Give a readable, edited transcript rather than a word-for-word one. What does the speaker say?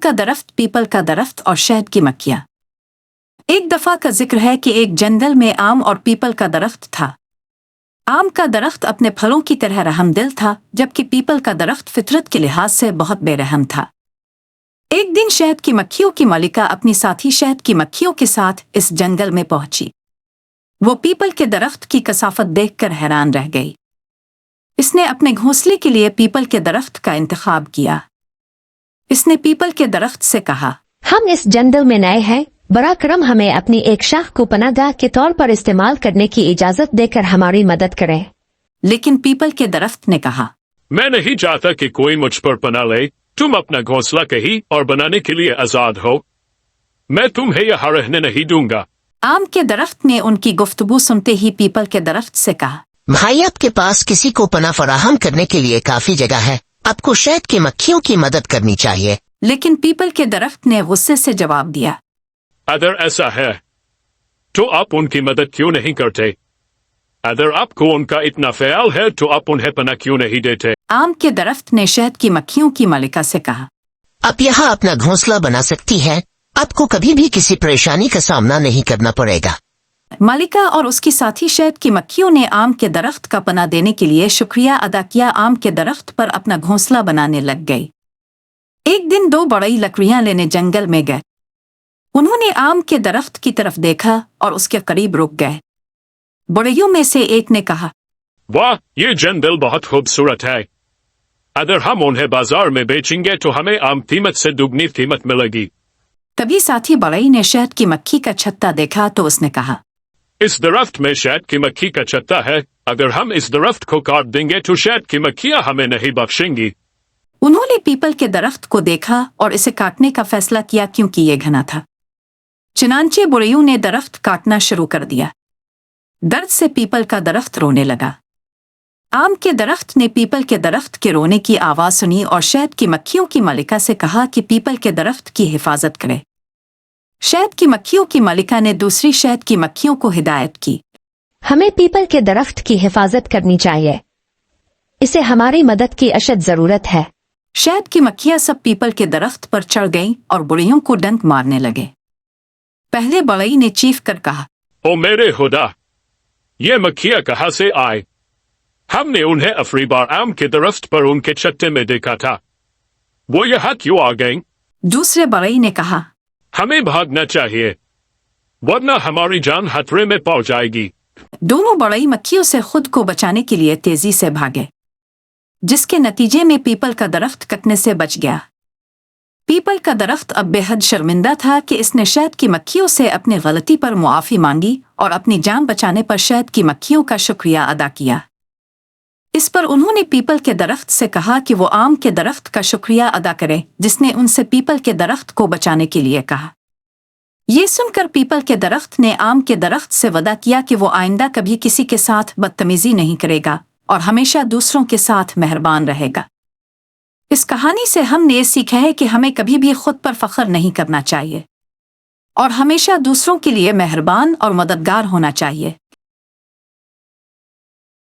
का दरख्त, पीपल का दरख्त और शहद की मक्खियाँ। एक दफा का जिक्र है कि एक जंगल में आम और पीपल का दरख्त था। आम का दरख्त अपने फलों की तरह रहमदिल था, जबकि पीपल का दरख्त फितरत के लिहाज से बहुत बेरहम था। एक दिन शहद की मक्खियों की मालिका अपनी साथी शहद की मक्खियों के साथ इस जंगल में पहुंची। वो पीपल के दरख्त की कसाफत देखकर हैरान रह गई। इसने अपने घोंसले के लिए पीपल के दरख्त का इंतखाब किया। इसने पीपल के दरख्त से कहा, हम इस जंगल में नए हैं, बड़ा करम हमें अपनी एक शाख को पनाहगाह के तौर पर इस्तेमाल करने की इजाजत देकर हमारी मदद करें। लेकिन पीपल के दरख्त ने कहा, मैं नहीं चाहता कि कोई मुझ पर पनाह ले। तुम अपना घोंसला कहीं और बनाने के लिए आजाद हो। मैं तुम्हें यहाँ रहने नहीं दूंगा। आम के दरख्त ने उनकी गुफ्तगू सुनते ही पीपल के दरख्त से कहा, भाई आपके पास किसी को पनाह फराहम करने के लिए काफी जगह है, आपको शहद की मक्खियों की मदद करनी चाहिए। लेकिन पीपल के दरख्त ने गुस्से से जवाब दिया, अगर ऐसा है तो आप उनकी मदद क्यों नहीं करते? अगर आपको उनका इतना ख्याल है तो आप उन्हें पनाह क्यों नहीं देते? आम के दरख्त ने शहद की मक्खियों की मालिका से कहा, आप यहाँ अपना घोंसला बना सकती हैं, आपको कभी भी किसी परेशानी का सामना नहीं करना पड़ेगा। मालिका और उसकी साथी शहद की मक्खियों ने आम के दरख्त का पनाह देने के लिए शुक्रिया अदा किया। आम के दरख्त पर अपना घोंसला बनाने लग गई। एक दिन दो बड़ई लकड़ियां लेने जंगल में गए। उन्होंने आम के दरख्त की तरफ देखा और उसके करीब रुक गए। बड़इयों में से एक ने कहा, वाह, ये जंगल बहुत खूबसूरत है। अगर हम उन्हें बाजार में बेचेंगे तो हमें आम कीमत से दुगनी कीमत मिलेगी। तभी साथी बड़ई ने शहद की मक्खी का छत्ता देखा तो उसने कहा, इस दरख्त में शहद की मक्खी का छत्ता है। अगर हम इस दरख्त को काट देंगे तो शहद की मक्खियां हमें नहीं बख्शेंगी। उन्होंने पीपल के दरख्त को देखा और इसे काटने का फैसला किया, क्योंकि ये घना था। चुनांचे बुढ़ियों ने दरख्त काटना शुरू कर दिया। दर्द से पीपल का दरख्त रोने लगा। आम के दरख्त ने पीपल के दरख्त के रोने की आवाज सुनी और शहद की मक्खियों की मालिका से कहा कि पीपल के दरख्त की हिफाजत करे। शहद की मक्खियों की मालिका ने दूसरी शहद की मक्खियों को हिदायत की, हमें पीपल के दरख्त की हिफाजत करनी चाहिए, इसे हमारी मदद की अशद जरूरत है। शहद की मक्खियां सब पीपल के दरख्त पर चढ़ गईं और बुढ़ियों को डंक मारने लगे। पहले बड़ई ने चीख कर कहा, ओ मेरे खुदा, ये मक्खियां कहाँ से आए? हमने उन्हें आखिरी बार आम के दरख्त पर उनके छत्ते में देखा था। वो यहाँ क्यों आ गईं? दूसरे बड़ई ने कहा, हमें भागना चाहिए, वरना हमारी जान खतरे में पड़ जाएगी। दोनों बड़ई मक्खियों से खुद को बचाने के लिए तेजी से भागे, जिसके नतीजे में पीपल का दरख्त कटने से बच गया। पीपल का दरख्त अब बेहद शर्मिंदा था कि इसने शहद की मक्खियों से अपनी गलती पर मुआफी मांगी और अपनी जान बचाने पर शहद की मक्खियों का शुक्रिया अदा किया। इस पर उन्होंने पीपल के दरख्त से कहा कि वो आम के दरख्त का शुक्रिया अदा करे, जिसने उनसे पीपल के दरख्त को बचाने के लिए कहा। ये सुनकर पीपल के दरख्त ने आम के दरख्त से वादा किया कि वो आइंदा कभी किसी के साथ बदतमीजी नहीं करेगा और हमेशा दूसरों के साथ मेहरबान रहेगा। इस कहानी से हमने ये सीखा है कि हमें कभी भी खुद पर फख्र नहीं करना चाहिए और हमेशा दूसरों के लिए मेहरबान और मददगार होना चाहिए।